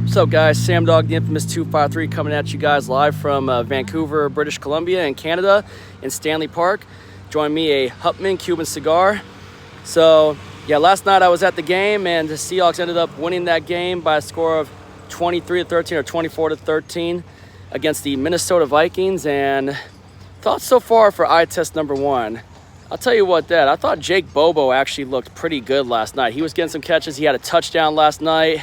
What's up, guys? Sam Dog, the infamous 253, coming at you guys live from Vancouver, British Columbia in Canada, in Stanley Park. Join me, a Hupman Cuban cigar. So, yeah, last night I was at the game, and the Seahawks ended up winning that game by a score of 23-13 or 24-13 against the Minnesota Vikings. And thoughts so far for eye test number one. I'll tell you what, I thought Jake Bobo actually looked pretty good last night. He was getting some catches. He had a touchdown last night.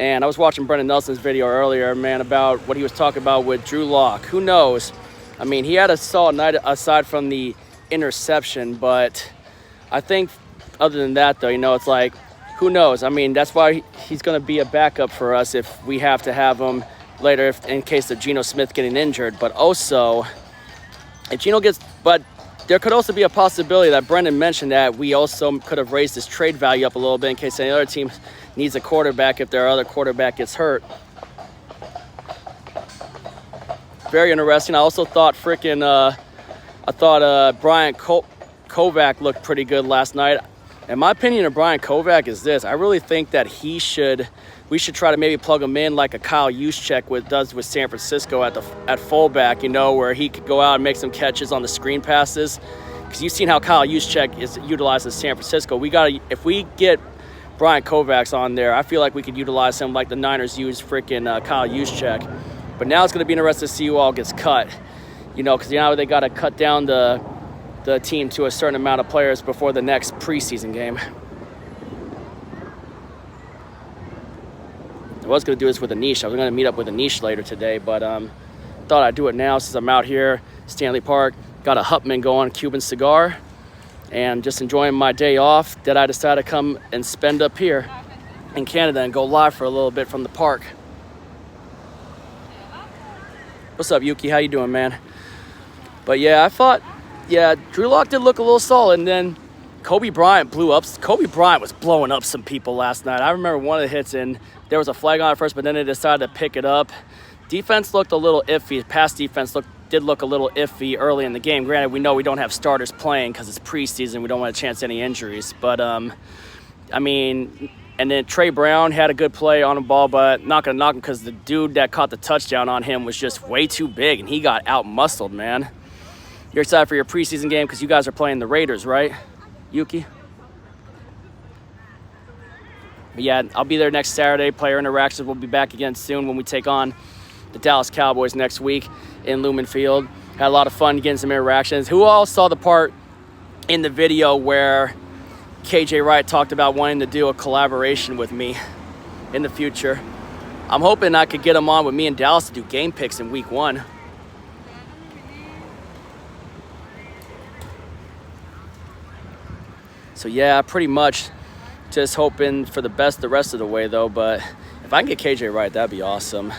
And I was watching Brendan Nelson's video earlier, man, about what he was talking about with Drew Lock. Who knows? I mean, he had a solid night aside from the interception, but I think other than that, though, it's like, who knows? I mean, that's why he's going to be a backup for us if we have to have him later in case of Geno Smith getting injured. But also, if Geno gets, but there could also be a possibility that Brendan mentioned that we also could have raised his trade value up a little bit in case any other team needs a quarterback if their other quarterback gets hurt. Very interesting. I also thought Brian Kovacs looked pretty good last night. And my opinion of Brian Kovacs is this: I really think that we should try to maybe plug him in like a Kyle Juszczyk does with San Francisco at fullback, where he could go out and make some catches on the screen passes. Because you've seen how Kyle Juszczyk is utilized in San Francisco. If we get Brian Kovacs on there, I feel like we could utilize him like the Niners used Kyle Juszczyk. But now it's going to be interesting to see who all gets cut. Because they got to cut down the team to a certain amount of players before the next preseason game. I was going to do this with Anish. I was going to meet up with Anish later today, but thought I'd do it now since I'm out here, Stanley Park. Got a Hupman going, Cuban cigar, and just enjoying my day off that I decided to come and spend up here in Canada and go live for a little bit from the park. What's up, Yuki? How you doing, man? But yeah, I thought, Drew Lock did look a little solid, and then Kobe Bryant blew up. Kobe Bryant was blowing up some people last night. I remember one of the hits, and there was a flag on it first, but then they decided to pick it up. Defense looked a little iffy. Pass defense did look a little iffy early in the game. Granted, we know we don't have starters playing because it's preseason. We don't want to chance any injuries. But, and then Trey Brown had a good play on the ball, but not going to knock him because the dude that caught the touchdown on him was just way too big, and he got out-muscled, man. You're excited for your preseason game because you guys are playing the Raiders, right, Yuki? But yeah, I'll be there next Saturday. Player interactions will be back again soon when we take on the Dallas Cowboys next week in Lumen Field. Had a lot of fun getting some interactions. Who all saw the part in the video where KJ Wright talked about wanting to do a collaboration with me in the future? I'm hoping I could get him on with me and Dallas to do game picks in week 1. So yeah, pretty much just hoping for the best the rest of the way, though. But if I can get KJ Wright, that'd be awesome.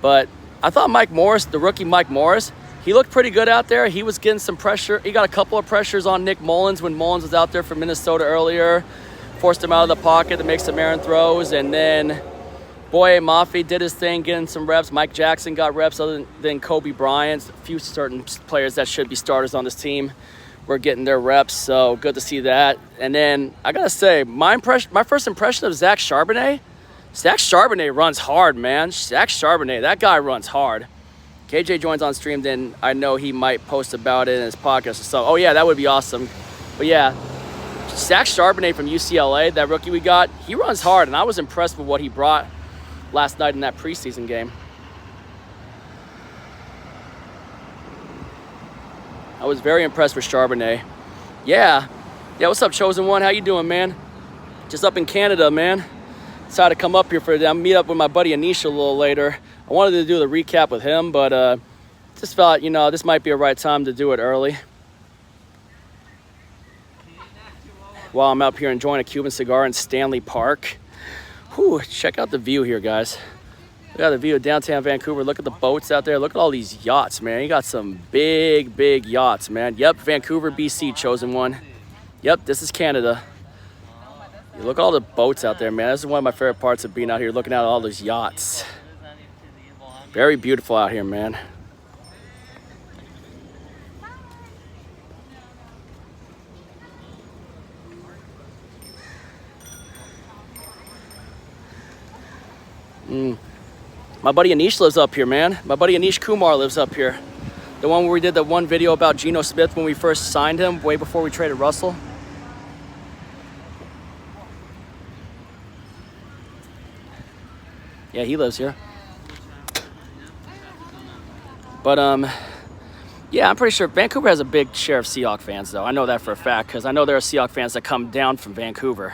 But I thought Mike Morris, the rookie Mike Morris, he looked pretty good out there. He was getting some pressure. He got a couple of pressures on Nick Mullins when Mullins was out there for Minnesota earlier. Forced him out of the pocket to make some errant throws. And then Boye Mafe did his thing, getting some reps. Mike Jackson got reps other than Kobe Bryant. A few certain players that should be starters on this team were getting their reps, so good to see that. And then I gotta say, my first impression of Zach Charbonnet runs hard, man. Zach Charbonnet, that guy runs hard. KJ joins on stream, then I know he might post about it in his podcast or so. Oh yeah, that would be awesome. But yeah, Zach Charbonnet from UCLA, that rookie we got, he runs hard, and I was impressed with what he brought last night in that preseason game. I was very impressed with Charbonnet. Yeah, what's up, Chosen One? How you doing, man? Just up in Canada, man. Decided to come up here for meet up with my buddy Anish a little later. I wanted to do the recap with him, but just felt, this might be a right time to do it early. While I'm up here enjoying a Cuban cigar in Stanley Park. Whew, check out the view here, guys. Look at the view of downtown Vancouver. Look at the boats out there. Look at all these yachts, man. You got some big, big yachts, man. Yep, Vancouver BC, Chosen One. Yep, this is Canada. You look at all the boats out there, man. This is one of my favorite parts of being out here, looking at all those yachts. Very beautiful out here, man. My buddy Anish lives up here, man. My buddy Anish Kumar lives up here. The one where we did that one video about Geno Smith when we first signed him, way before we traded Russell. Yeah, he lives here. But, yeah, I'm pretty sure Vancouver has a big share of Seahawks fans, though. I know that for a fact, because I know there are Seahawks fans that come down from Vancouver.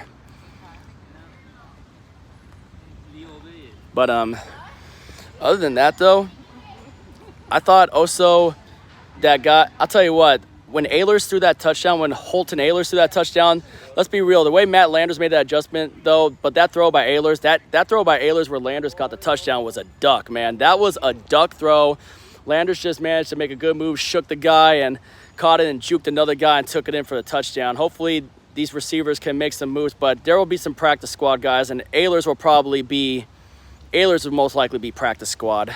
But, other than that, though, I thought also that guy, I'll tell you what, when Ehlers threw that touchdown, when Holton Ehlers threw that touchdown, let's be real, the way Matt Landers made that adjustment, though, but that throw by Ehlers, that throw by Ehlers where Landers got the touchdown was a duck, man. That was a duck throw. Landers just managed to make a good move, shook the guy, and caught it and juked another guy and took it in for the touchdown. Hopefully, these receivers can make some moves, but there will be some practice squad guys, and Ehlers will most likely be practice squad.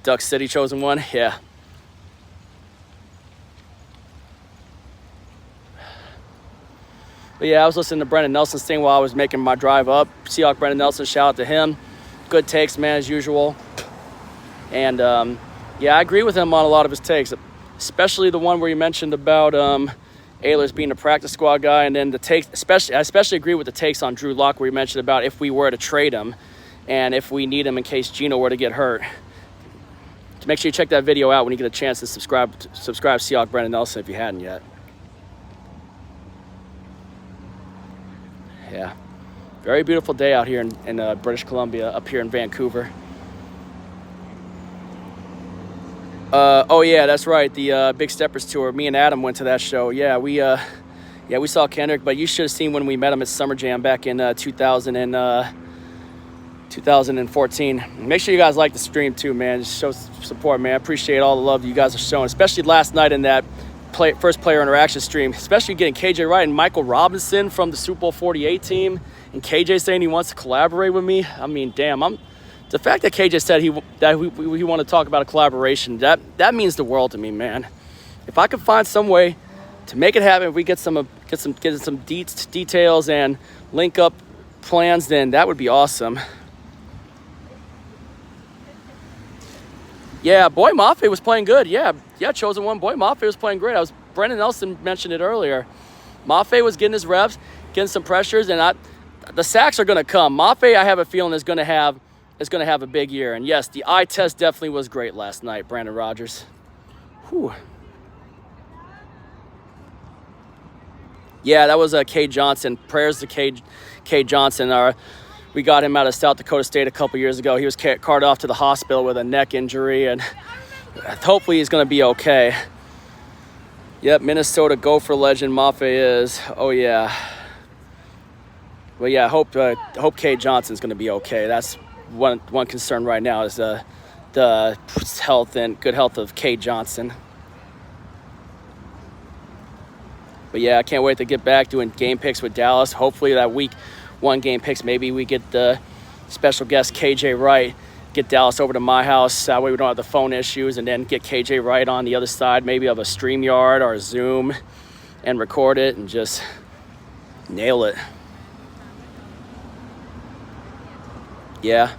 Duck City chosen one, yeah. But yeah, I was listening to Brendan Nelson's thing while I was making my drive up. Seahawk Brendan Nelson, shout out to him. Good takes, man, as usual. And yeah, I agree with him on a lot of his takes, especially the one where he mentioned about Ehlers being a practice squad guy, and then the takes, I especially agree with the takes on Drew Lock where he mentioned about if we were to trade him and if we need him in case Geno were to get hurt. So make sure you check that video out when you get a chance to subscribe Seahawk Brendan Nelson if you hadn't yet. Yeah, very beautiful day out here in British Columbia, up here in Vancouver. Oh yeah, that's right. The Big Steppers tour. Me and Adam went to that show. Yeah, we saw Kendrick, but you should have seen when we met him at Summer Jam back in 2014. Make sure you guys like the stream too, man. Just show support, man. I appreciate all the love you guys are showing, especially last night in that first player interaction stream, especially getting KJ Wright and Michael Robinson from the Super Bowl 48 team, and KJ saying he wants to collaborate with me. I mean, damn, the fact that KJ said he wanted to talk about a collaboration, that means the world to me, man. If I could find some way to make it happen, if we get some details and link up plans, then that would be awesome. Yeah, Boy Mafe was playing good. Yeah, chosen one. Boy Mafe was playing great. Brendan Nelson mentioned it earlier. Mafe was getting his reps, getting some pressures, and the sacks are going to come. Mafe, I have a feeling, is going to have a big year. And yes, the eye test definitely was great last night, Brandon Rogers. Whew. Yeah, that was K. Johnson. Prayers to K. Johnson. We got him out of South Dakota State a couple years ago. He was carted off to the hospital with a neck injury, and hopefully he's going to be okay. Yep, Minnesota Gopher legend Mafe is. Oh, yeah. Well, yeah, hope K. Johnson's going to be okay. That's one concern right now is the health and good health of K. Johnson. But, yeah, I can't wait to get back doing game picks with Dallas. Hopefully that week one game picks, maybe we get the special guest KJ Wright, get Dallas over to my house. That way we don't have the phone issues, and then get KJ Wright on the other side, maybe of a StreamYard or a Zoom, and record it and just nail it. Yeah,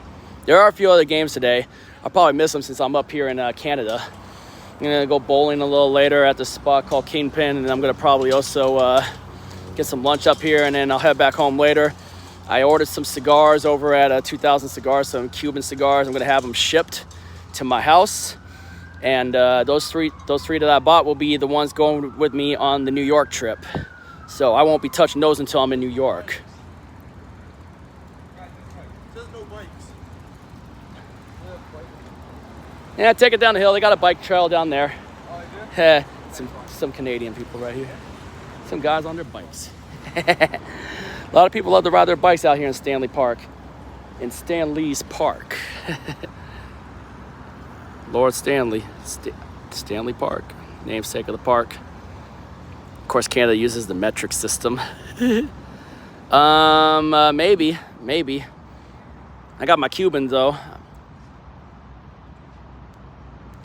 there are a few other games today. I'll probably miss them since I'm up here in Canada. I'm going to go bowling a little later at the spot called Kingpin, and I'm going to probably also get some lunch up here, and then I'll head back home later. I ordered some cigars over at 2000 Cigars, some Cuban cigars. I'm going to have them shipped to my house. And those three that I bought will be the ones going with me on the New York trip. So I won't be touching those until I'm in New York. Yeah, take it down the hill. They got a bike trail down there. Oh, some Canadian people right here. Some guys on their bikes. A lot of people love to ride their bikes out here in Stanley Park. In Stanley's Park. Lord Stanley. Stanley Park. Namesake of the park. Of course, Canada uses the metric system. Maybe. I got my Cuban, though.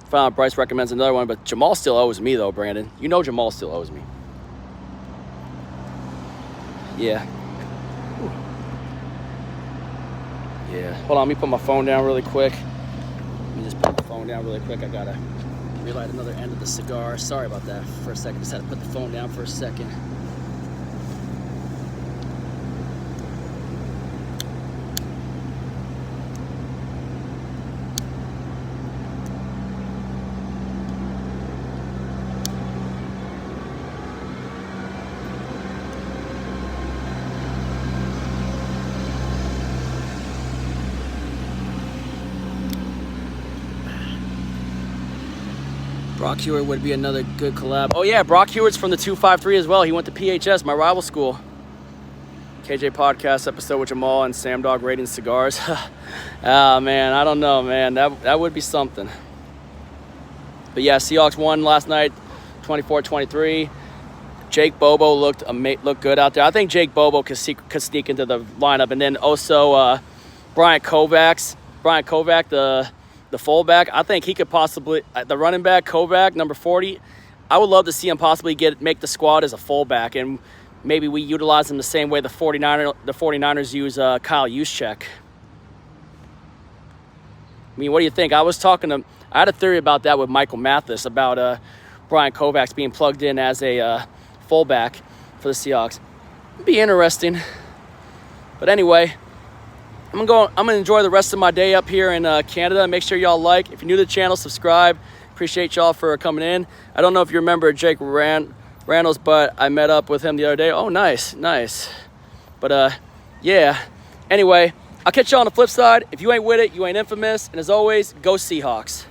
Found out Bryce recommends another one, but Jamal still owes me, though, Brandon. You know Jamal still owes me. Yeah. Yeah. Hold on, let me put my phone down really quick. Let me just put the phone down really quick. I gotta relight another end of the cigar. Sorry about that for a second. Just had to put the phone down for a second. Brock Hewitt would be another good collab. Oh yeah, Brock Hewitt's from the 253 as well. He went to PHS, my rival school. KJ Podcast episode with Jamal and Sam Dog rating cigars. Ah, man, I don't know, man. That would be something. But yeah, Seahawks won last night, 24-23. Jake Bobo looked good out there. I think Jake Bobo could sneak into the lineup. And then also Brian Kovacs, the fullback. I think he could possibly, the running back, Kovacs, number 40, I would love to see him possibly make the squad as a fullback, and maybe we utilize him the same way the 49ers use Kyle Juszczyk. I mean, what do you think? I had a theory about that with Michael Mathis, about Brian Kovacs being plugged in as a fullback for the Seahawks. It'd be interesting. But anyway, I'm gonna enjoy the rest of my day up here in Canada. Make sure y'all like. If you're new to the channel, subscribe. Appreciate y'all for coming in. I don't know if you remember Jake Randles, but I met up with him the other day. Oh, nice. But yeah. Anyway, I'll catch y'all on the flip side. If you ain't with it, you ain't infamous. And as always, go Seahawks.